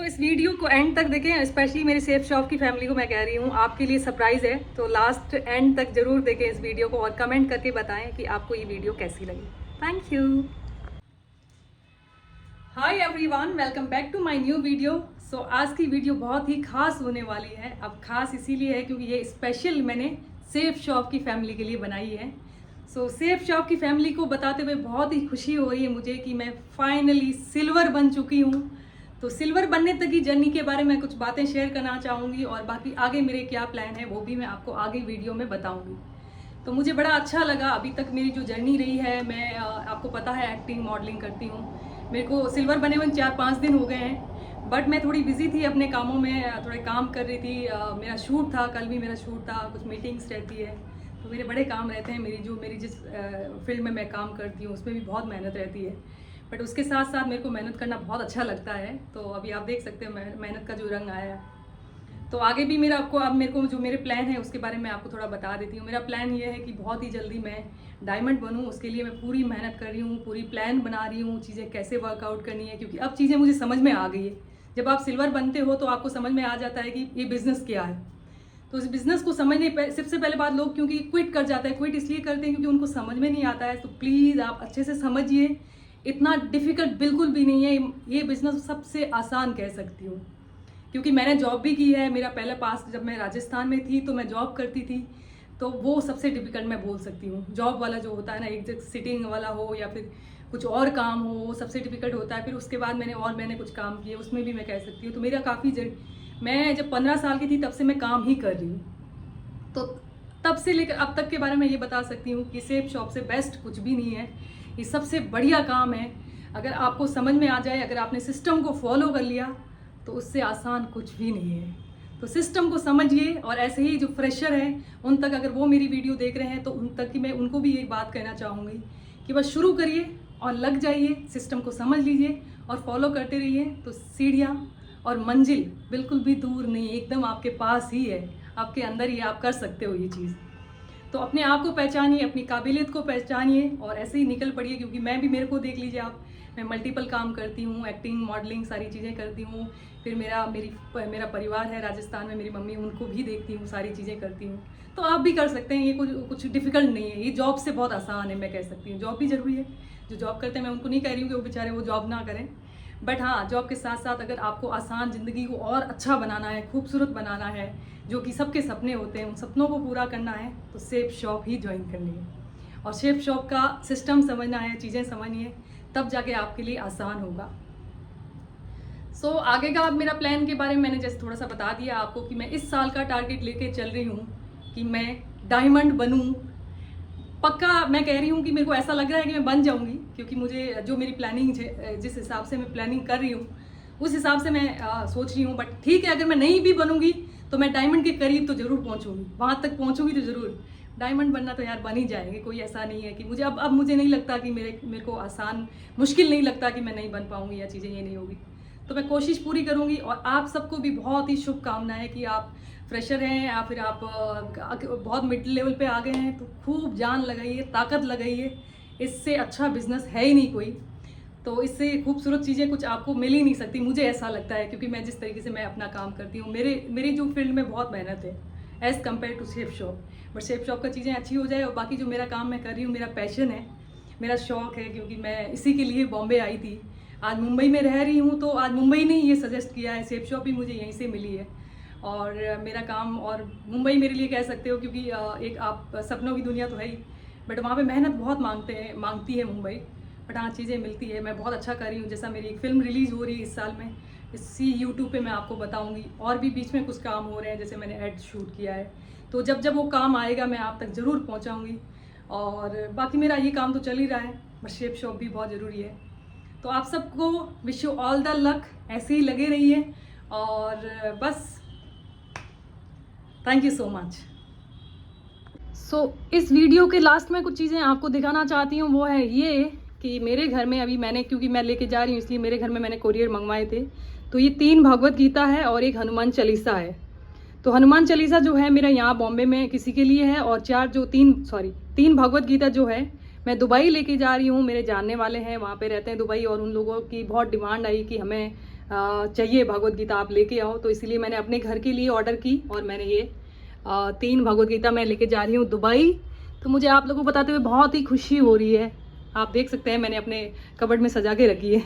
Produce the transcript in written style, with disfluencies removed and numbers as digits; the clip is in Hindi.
इस वीडियो को एंड तक देखें, स्पेशली मेरी सेफ शॉप की फैमिली को मैं कह रही हूँ, आपके लिए सरप्राइज़ है। तो लास्ट एंड तक ज़रूर देखें इस वीडियो को और कमेंट करके बताएं कि आपको ये वीडियो कैसी लगी। Thank you. Hi everyone, welcome back to my new video. आज की वीडियो बहुत ही खास होने वाली है। अब खास इसीलिए है क्योंकि ये स्पेशल मैंने सेफ शॉप की फैमिली के लिए बनाई है। सेफ शॉप की फैमिली को बताते हुए बहुत ही खुशी हो रही है मुझे कि मैं फाइनली सिल्वर बन चुकी हूँ। तो सिल्वर बनने तक की जर्नी के बारे में कुछ बातें शेयर करना चाहूँगी और बाकी आगे मेरे क्या प्लान है वो भी मैं आपको आगे वीडियो में बताऊँगी। तो मुझे बड़ा अच्छा लगा अभी तक मेरी जो जर्नी रही है। मैं आपको पता है एक्टिंग मॉडलिंग करती हूँ। मेरे को सिल्वर बने हुए 4-5 दिन हो गए हैं, बट मैं थोड़ी बिजी थी अपने कामों में, थोड़े काम कर रही थी। मेरा शूट था, कल भी मेरा शूट था, कुछ मीटिंग्स रहती है, तो मेरे बड़े काम रहते हैं। मेरी जिस फील्ड में मैं काम करती हूँ उसमें भी बहुत मेहनत रहती है, बट उसके साथ साथ मेरे को मेहनत करना बहुत अच्छा लगता है। तो अभी आप देख सकते हो मेहनत का जो रंग आया है। तो आगे भी मेरे को जो मेरे प्लान है उसके बारे में आपको थोड़ा बता देती हूँ। मेरा प्लान ये है कि बहुत ही जल्दी मैं डायमंड बनूँ, उसके लिए मैं पूरी मेहनत कर रही हूँ, पूरी प्लान बना रही हूँ, चीज़ें कैसे वर्कआउट करनी है, क्योंकि अब चीज़ें मुझे समझ में आ गई है। जब आप सिल्वर बनते हो तो आपको समझ में आ जाता है कि ये बिज़नेस क्या है। तो इस बिज़नेस को समझने सबसे पहले बात, लोग क्योंकि क्विट कर जाते हैं, क्विट इसलिए करते हैं क्योंकि उनको समझ में नहीं आता है। तो प्लीज़ आप अच्छे से समझिए, इतना डिफ़िकल्ट बिल्कुल भी नहीं है। ये बिज़नेस सबसे आसान कह सकती हूँ, क्योंकि मैंने जॉब भी की है। मेरा पहला पास जब मैं राजस्थान में थी तो मैं जॉब करती थी, तो वो सबसे डिफ़िकल्ट मैं बोल सकती हूँ। जॉब वाला जो होता है ना, एक जगह सिटिंग वाला हो या फिर कुछ और काम हो, वो सबसे डिफ़िकल्ट होता है। फिर उसके बाद मैंने कुछ काम किए, उसमें भी मैं कह सकती हूँ। तो मेरा मैं जब 15 साल की थी तब से मैं काम ही कर रही हूँ। तो तब से लेकर अब तक के बारे में ये बता सकती हूँ कि सेफ शॉप से बेस्ट कुछ भी नहीं है। ये सबसे बढ़िया काम है। अगर आपको समझ में आ जाए, अगर आपने सिस्टम को फॉलो कर लिया, तो उससे आसान कुछ भी नहीं है। तो सिस्टम को समझिए। और ऐसे ही जो फ्रेशर हैं उन तक, अगर वो मेरी वीडियो देख रहे हैं तो उन तक की मैं उनको भी एक बात कहना चाहूँगी कि बस शुरू करिए और लग जाइए, सिस्टम को समझ लीजिए और फॉलो करते रहिए। तो सीढ़ियाँ और मंजिल बिल्कुल भी दूर नहीं, एकदम आपके पास ही है, आपके अंदर ही। आप कर सकते हो ये चीज़। तो अपने आप को पहचानिए, अपनी काबिलियत को पहचानिए और ऐसे ही निकल पड़िए। क्योंकि मेरे को देख लीजिए आप, मैं मल्टीपल काम करती हूँ, एक्टिंग मॉडलिंग सारी चीज़ें करती हूँ। फिर मेरा परिवार है राजस्थान में, मेरी मम्मी, उनको भी देखती हूँ, सारी चीज़ें करती हूँ। तो आप भी कर सकते हैं। ये कुछ डिफ़िकल्ट नहीं है, ये जॉब से बहुत आसान है, मैं कह सकती हूँ। जॉब भी ज़रूरी है, जो जॉब करते हैं मैं उनको नहीं कह रही हूँ कि वो बेचारे वो जॉब ना करें, बट हाँ, जॉब के साथ साथ अगर आपको आसान ज़िंदगी को और अच्छा बनाना है, खूबसूरत बनाना है, जो कि सबके सपने होते हैं, उन सपनों को पूरा करना है, तो सेफ शॉप ही ज्वाइन करनी है। और सेफ शॉप का सिस्टम समझना है, चीज़ें समझनी है, तब जाके आपके लिए आसान होगा। आगे का अब मेरा प्लान के बारे में मैंने जैसे थोड़ा सा बता दिया आपको कि मैं इस साल का टारगेट लेके चल रही हूँ कि मैं डायमंड बनूँ। पक्का मैं कह रही हूँ कि मेरे को ऐसा लग रहा है कि मैं बन जाऊँगी, क्योंकि मुझे जो मेरी प्लानिंग, जिस हिसाब से मैं प्लानिंग कर रही हूँ उस हिसाब से मैं सोच रही हूँ। बट ठीक है, अगर मैं नहीं भी बनूँगी तो मैं डायमंड के करीब तो ज़रूर पहुँचूँगी, वहाँ तक पहुँचूँगी तो ज़रूर। डायमंड बनना तो यार बन ही जाएंगे, कोई ऐसा नहीं है कि मुझे अब मुझे नहीं लगता कि मेरे को मुश्किल नहीं लगता कि मैं नहीं बन पाऊँगी या चीज़ें ये नहीं होगी। तो मैं कोशिश पूरी करूँगी। और आप सबको भी बहुत ही शुभकामनाएं कि आप फ्रेशर हैं या फिर आप बहुत मिड लेवल पे आ गए हैं, तो खूब जान लगाइए, ताकत लगाइए। इससे अच्छा बिजनेस है ही नहीं कोई। तो इससे खूबसूरत चीज़ें कुछ आपको मिल ही नहीं सकती, मुझे ऐसा लगता है, क्योंकि मैं जिस तरीके से मैं अपना काम करती हूँ, मेरी जो फील्ड में बहुत मेहनत है as compare to Safe Shop. But Safe Shop का चीज़ें अच्छी हो जाए और बाकी जो मेरा काम मैं कर रही हूँ, मेरा पैशन है, मेरा शौक़ है, क्योंकि मैं इसी के लिए बॉम्बे आई थी। आज मुंबई में रह रही हूँ, तो आज मुंबई ने ये सजेस्ट किया है, सेफ शॉप भी मुझे यहीं से मिली है। और मेरा काम, और मुंबई मेरे लिए कह सकते हो, क्योंकि एक आप सपनों की दुनिया तो है ही, बट वहाँ पे मेहनत बहुत मांगती है मुंबई। बट हाँ, चीज़ें मिलती है। मैं बहुत अच्छा कर रही हूँ। जैसा मेरी एक फ़िल्म रिलीज़ हो रही है इस साल में, इसी यूट्यूब पे मैं आपको बताऊँगी। और भी बीच में कुछ काम हो रहे हैं, जैसे मैंने एड शूट किया है, तो जब वो काम आएगा मैं आप तक ज़रूर पहुँचाऊँगी। और बाकी मेरा ये काम तो चल ही रहा है, बट सेफ शॉप भी बहुत ज़रूरी है। तो आप सबको wish you all the luck, ऐसे ही लगे रहिए। और बस, थैंक यू सो मच। इस वीडियो के लास्ट में कुछ चीज़ें आपको दिखाना चाहती हूँ। वो है ये कि मेरे घर में अभी क्योंकि मैं लेके जा रही हूँ, इसलिए मेरे घर में मैंने कोरियर मंगवाए थे। तो ये 3 भगवत गीता है और एक हनुमान चालीसा है। तो हनुमान चालीसा जो है मेरा यहाँ बॉम्बे में किसी के लिए है, और 3 भगवत गीता जो है मैं दुबई लेके जा रही हूँ। मेरे जानने वाले हैं, वहाँ पे रहते हैं दुबई, और उन लोगों की बहुत डिमांड आई कि हमें चाहिए भगवद गीता आप लेके आओ, तो इसीलिए मैंने अपने घर के लिए ऑर्डर की और मैंने ये 3 भगवद गीता मैं लेके जा रही हूँ दुबई। तो मुझे आप लोगों को बताते हुए बहुत ही खुशी हो रही है। आप देख सकते हैं मैंने अपने कबर्ड में सजा के रखी है।